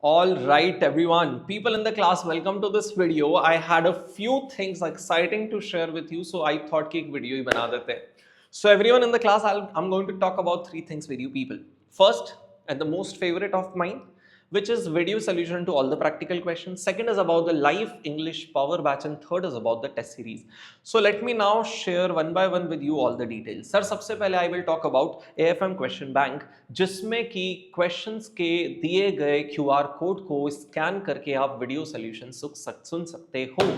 All right, everyone. People in the class, welcome to this video. I had a few things exciting to share with you, so I thought कि एक video ही बना देते हैं. So everyone in the class, I'm going to talk about three things with you people. First, and the most favorite of mine, which is video solution to all the practical questions. Second is about the live English power batch, and third is about the test series. So let me now share one by one with you all the details. Sir, सबसे पहले I will talk about AFM question bank, जिसमें कि questions के दिए गए QR code को scan करके आप वीडियो सोल्यूशन सुन सकते हो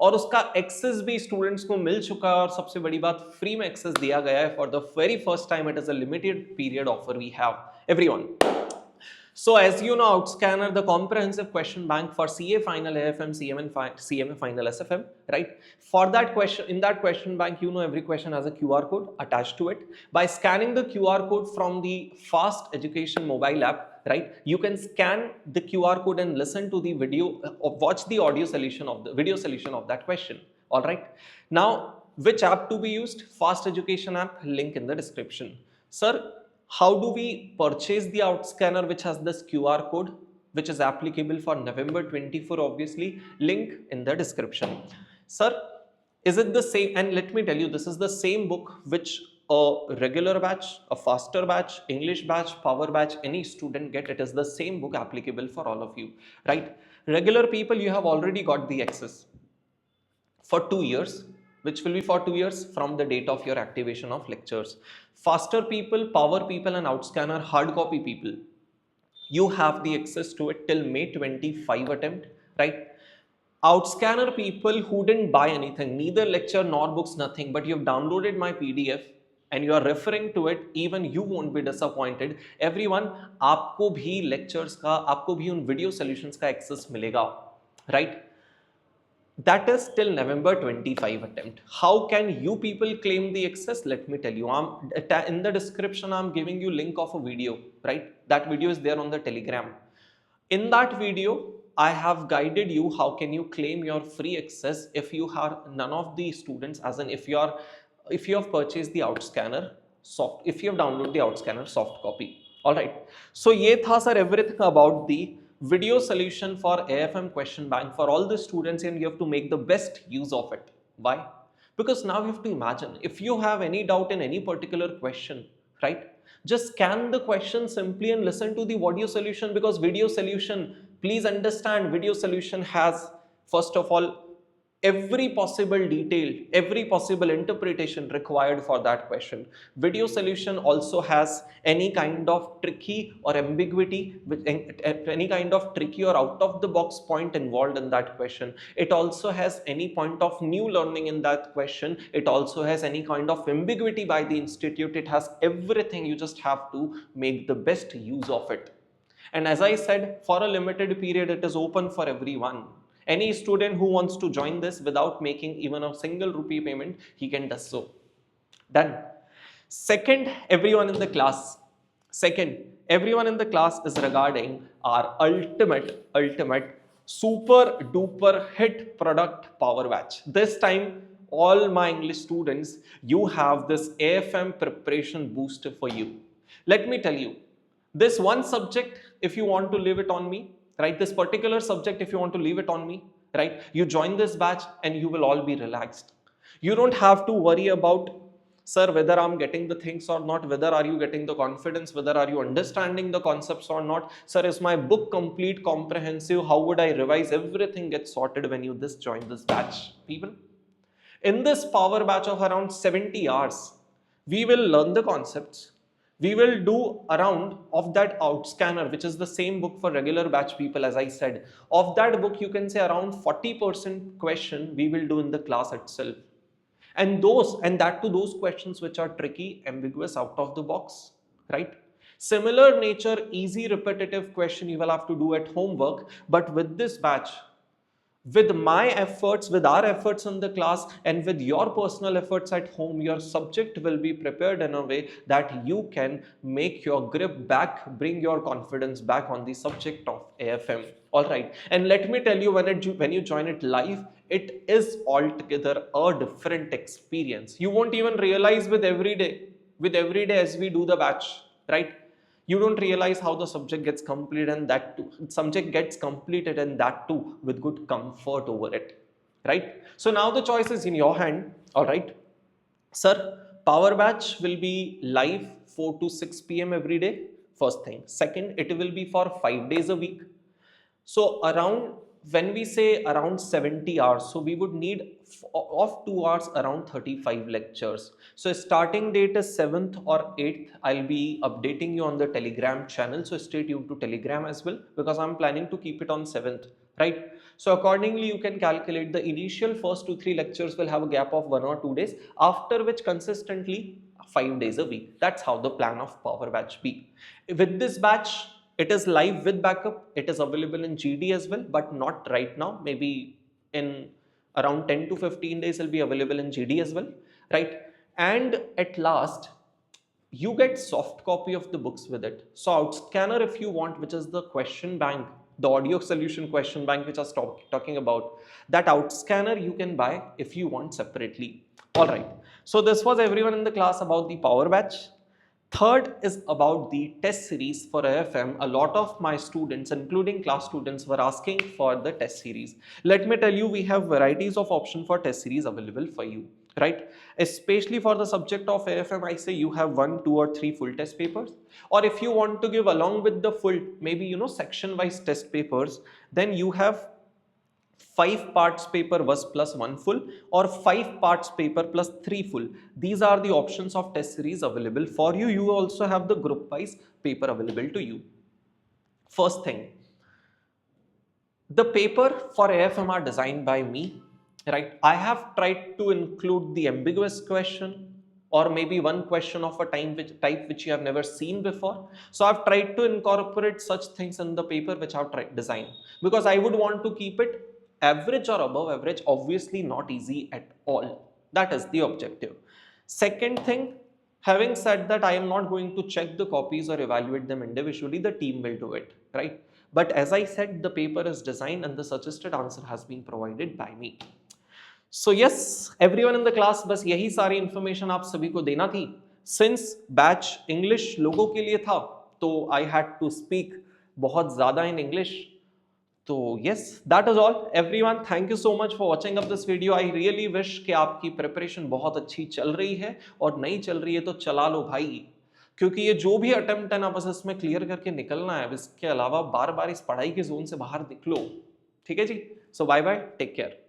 और उसका एक्सेस भी स्टूडेंट्स को मिल चुका है और सबसे बड़ी बात फ्री में एक्सेस दिया गया है for the very first time. It is a limited period offer we have everyone. So as you know, OutScanner, the comprehensive question bank for CA Final AFM, CMA Final SFM, right? For that question, in that question bank, you know every question has a QR code attached to it. By scanning the QR code from the Fast Education mobile app, right? You can scan the QR code and listen to the video, watch the audio solution of the video solution of that question. All right. Now, which app to be used? Fast Education app. Link in the description. Sir, how do we purchase the OutScanner which has this QR code which is applicable for November 24 obviously? Link in the description. Sir, is it the same? And let me tell you, this is the same book which a regular batch, a faster batch, English batch, power batch, any student get. It is the same book applicable for all of you, right? Regular people, you have already got the access for 2 years, which will be for 2 years from the date of your activation of lectures. Faster people, power people and OutScanner hard copy people, you have the access to it till May 25 attempt, right? OutScanner people who didn't buy anything, neither lecture nor books, nothing, but you've downloaded my PDF and you are referring to it, even you won't be disappointed. Everyone, आपको भी lectures का, आपको भी उन video solutions का access मिलेगा, right? That is till November 25 attempt. How can you people claim the access? Let me tell you. In the description, I'm giving you link of a video, right? That video is there on the Telegram. In that video, I have guided you how can you claim your free access if you are none of the students, as in if you have purchased the OutScanner soft, if you have downloaded the OutScanner soft copy. All right. So ये था sir everything about the video solution for AFM question bank for all the students, and you have to make the best use of it. Why? Because now you have to imagine, if you have any doubt in any particular question, right? Just scan the question simply and listen to the audio solution, because video solution, please understand, video solution has, first of all, every possible detail, every possible interpretation required for that question. Video solution also has any kind of tricky or ambiguity, any kind of tricky or out of the box point involved in that question. It also has any point of new learning in that question. It also has any kind of ambiguity by the institute. It has everything. You just have to make the best use of it. And as I said, for a limited period, it is open for everyone. Any student who wants to join this without making even a single rupee payment, he can do so. Done. Second, everyone in the class is regarding our ultimate super duper hit product power batch. This time, all my English students, you have this AFM preparation booster for you. Let me tell you, this one subject, if you want to leave it on me, right? This particular subject, if you want to leave it on me, right? You join this batch and you will all be relaxed. You don't have to worry about, sir, whether I'm getting the things or not, whether are you getting the confidence, whether are you understanding the concepts or not. Sir, is my book complete, comprehensive? How would I revise? Everything gets sorted when you join this batch, people. In this power batch of around 70 hours, we will learn the concepts. We will do around of that OutScanner, which is the same book for regular batch people, as I said. Of that book, you can say around 40% question we will do in the class itself. And that to those questions which are tricky, ambiguous, out of the box, right? Similar nature, easy, repetitive question you will have to do at homework. But with this batch, with my efforts, with our efforts in the class, and with your personal efforts at home, your subject will be prepared in a way that you can make your grip back, bring your confidence back on the subject of AFM. All right. And let me tell you, when you join it live, it is altogether a different experience. You won't even realize with every day as we do the batch, right? You don't realize how the subject gets completed, and that too, subject gets completed, and that too with good comfort over it, right? So now the choice is in your hand. All right, sir, power batch will be live 4 to 6 p.m. every day. First thing. Second, it will be for 5 days a week. So around, when we say around 70 hours, so we would need of 2 hours around 35 lectures. So starting date is 7th or 8th. I'll be updating you on the Telegram channel. So stay tuned to Telegram as well, because I'm planning to keep it on 7th, right? So accordingly, you can calculate the initial first 2-3 lectures will have a gap of 1 or 2 days, after which consistently 5 days a week. That's how the plan of power batch be. With this batch, it is live with backup. It is available in GD as well, but not right now. Maybe in around 10 to 15 days, it'll be available in GD as well, right? And at last, you get soft copy of the books with it. So OutScanner, if you want, which is the question bank, the audio solution question bank, which I was talking about, that OutScanner you can buy if you want separately. All right. So this was everyone in the class about the power batch. Third is about the test series for AFM. A lot of my students, including class students, were asking for the test series. Let me tell you, we have varieties of options for test series available for you, right? Especially for the subject of AFM, I say you have 1, 2 or 3 full test papers. Or if you want to give along with the full, maybe, section wise test papers, then you have 5 parts paper was plus 1 full, or 5 parts paper plus 3 full. These are the options of test series available for you. You also have the group wise paper available to you. First thing, the paper for AFM are designed by me, right? I have tried to include the ambiguous question, or maybe one question of a type which you have never seen before. So I've tried to incorporate such things in the paper which I've tried design, because I would want to keep it average or above average, obviously not easy at all. That is the objective. Second thing, having said that, I am not going to check the copies or evaluate them individually. The team will do it, right? But as I said, the paper is designed and the suggested answer has been provided by me. So yes, everyone in the class, बस यही सारी information आप सभी को देना थी. Since batch English लोगों के लिए था, तो I had to speak बहुत ज़्यादा in English. तो yes, that is all. Everyone, thank you so much for watching up this video. I really wish कि आपकी preparation बहुत अच्छी चल रही है, और नहीं चल रही है तो चला लो भाई, क्योंकि ये जो भी अटेम्प्ट है ना, बस इसमें क्लियर करके निकलना है. इसके अलावा बार बार इस पढ़ाई के जोन से बाहर निकलो. ठीक है जी. सो बाय बाय, टेक केयर.